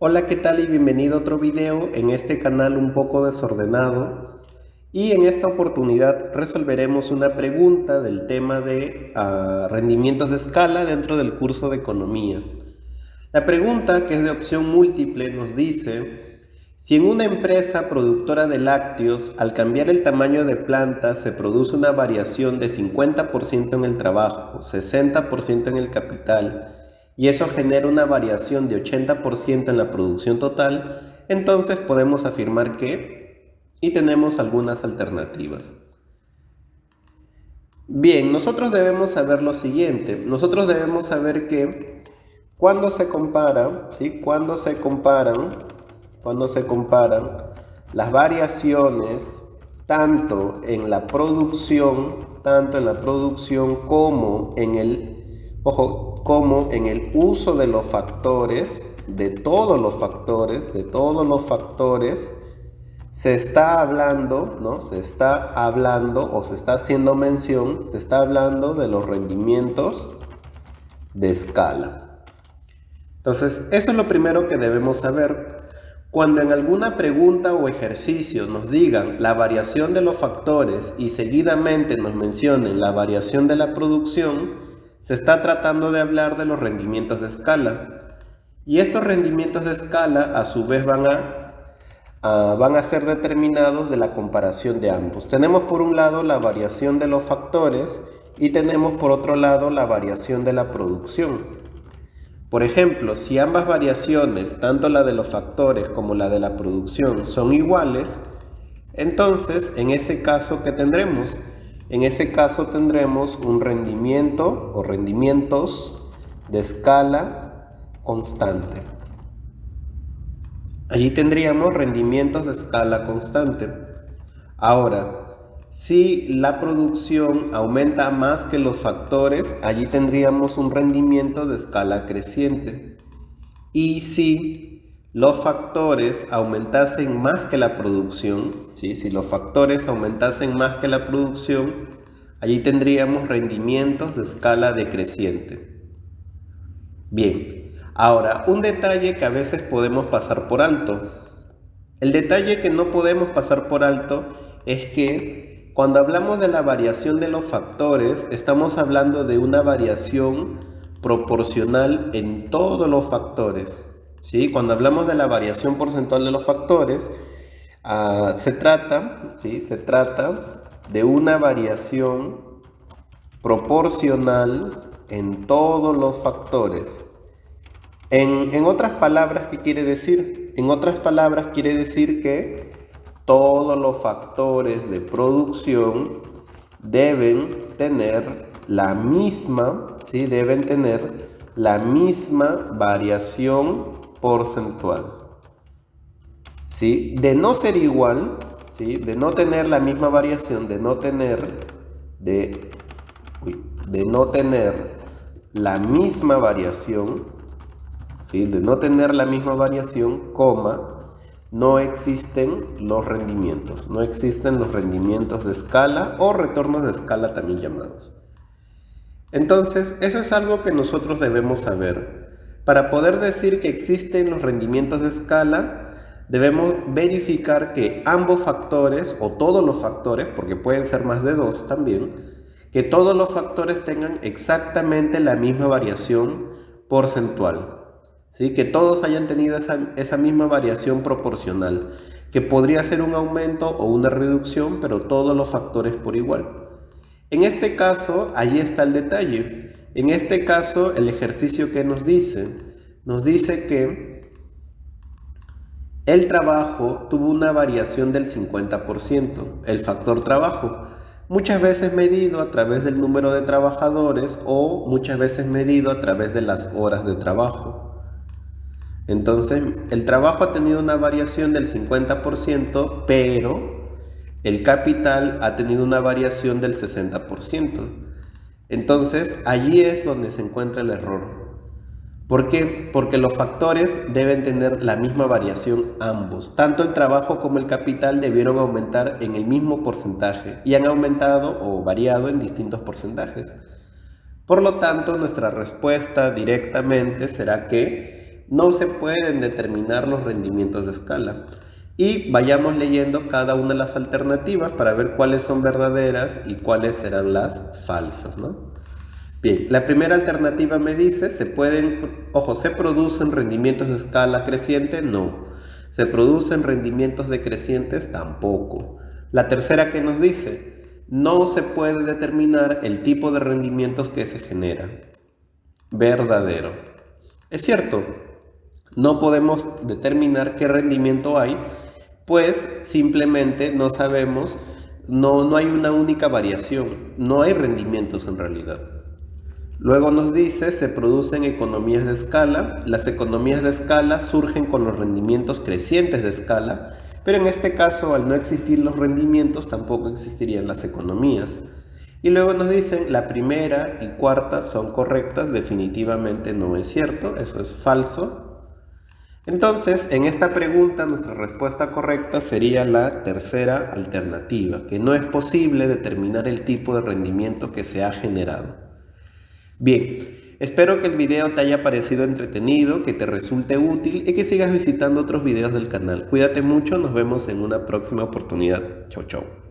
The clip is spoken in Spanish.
Hola, ¿qué tal? Y bienvenido a otro video en este canal un poco desordenado. Y en esta oportunidad resolveremos una pregunta del tema de rendimientos de escala dentro del curso de economía. La pregunta, que es de opción múltiple, nos dice: si en una empresa productora de lácteos, al cambiar el tamaño de planta, se produce una variación de 50% en el trabajo, 60% en el capital, y eso genera una variación de 80% en la producción total, entonces podemos afirmar que, y tenemos algunas alternativas. Bien, nosotros debemos saber lo siguiente. Nosotros debemos saber que cuando se compara, ¿sí? Cuando se comparan las variaciones tanto en la producción como en el, como en el uso de los factores, de todos los factores, se está hablando, ¿no? Se está hablando o se está haciendo mención, se está hablando de los rendimientos de escala. Entonces, eso es lo primero que debemos saber. Cuando en alguna pregunta o ejercicio nos digan la variación de los factores y seguidamente nos mencionen la variación de la producción, se está tratando de hablar de los rendimientos de escala. Y estos rendimientos de escala a su vez van a ser determinados de la comparación de ambos. Tenemos por un lado la variación de los factores y tenemos por otro lado la variación de la producción. Por ejemplo, si ambas variaciones, tanto la de los factores como la de la producción, son iguales, entonces en ese caso, ¿qué tendremos? En ese caso tendremos un rendimiento o rendimientos de escala constante. Allí tendríamos rendimientos de escala constante. Ahora, si la producción aumenta más que los factores, allí tendríamos un rendimiento de escala creciente. Y si los factores aumentasen más que la producción, ¿sí? Si los factores aumentasen más que la producción, allí tendríamos rendimientos de escala decreciente. Bien, ahora un detalle que a veces podemos pasar por alto. El detalle que no podemos pasar por alto es que cuando hablamos de la variación de los factores, estamos hablando de una variación proporcional en todos los factores, ¿sí? Cuando hablamos de la variación porcentual de los factores, se trata de una variación proporcional en todos los factores. En otras palabras, ¿qué quiere decir? En otras palabras, quiere decir que todos los factores de producción deben tener la misma, ¿sí? Deben tener la misma variación porcentual. ¿Sí? De no ser igual, ¿sí? De no tener la misma variación, de no tener la misma variación, ¿sí? De no tener la misma variación, no existen los rendimientos. No existen los rendimientos de escala o retornos de escala también llamados. Entonces, eso es algo que nosotros debemos saber. Para poder decir que existen los rendimientos de escala, debemos verificar que ambos factores, o todos los factores, porque pueden ser más de dos también, que todos los factores tengan exactamente la misma variación porcentual. ¿Sí? Que todos hayan tenido esa misma variación proporcional, que podría ser un aumento o una reducción, pero todos los factores por igual. En este caso, allí está el detalle. En este caso, el ejercicio que nos dice que el trabajo tuvo una variación del 50%, el factor trabajo, muchas veces medido a través del número de trabajadores o muchas veces medido a través de las horas de trabajo. Entonces, el trabajo ha tenido una variación del 50%, pero el capital ha tenido una variación del 60%. Entonces, allí es donde se encuentra el error. ¿Por qué? Porque los factores deben tener la misma variación ambos. Tanto el trabajo como el capital debieron aumentar en el mismo porcentaje y han aumentado o variado en distintos porcentajes. Por lo tanto, nuestra respuesta directamente será que no se pueden determinar los rendimientos de escala. Y vayamos leyendo cada una de las alternativas para ver cuáles son verdaderas y cuáles serán las falsas, ¿no? Bien, la primera alternativa me dice, ¿se producen rendimientos de escala creciente? No. ¿Se producen rendimientos decrecientes? Tampoco. La tercera que nos dice, no se puede determinar el tipo de rendimientos que se genera. Verdadero. Es cierto, no podemos determinar qué rendimiento hay, pues simplemente no sabemos, no hay una única variación, no hay rendimientos en realidad. Luego nos dice, se producen economías de escala. Las economías de escala surgen con los rendimientos crecientes de escala, pero en este caso, al no existir los rendimientos, tampoco existirían las economías. Y luego nos dicen, la primera y cuarta son correctas, definitivamente no es cierto, eso es falso. Entonces, en esta pregunta, nuestra respuesta correcta sería la tercera alternativa, que no es posible determinar el tipo de rendimiento que se ha generado. Bien, espero que el video te haya parecido entretenido, que te resulte útil y que sigas visitando otros videos del canal. Cuídate mucho, nos vemos en una próxima oportunidad. Chau, chau.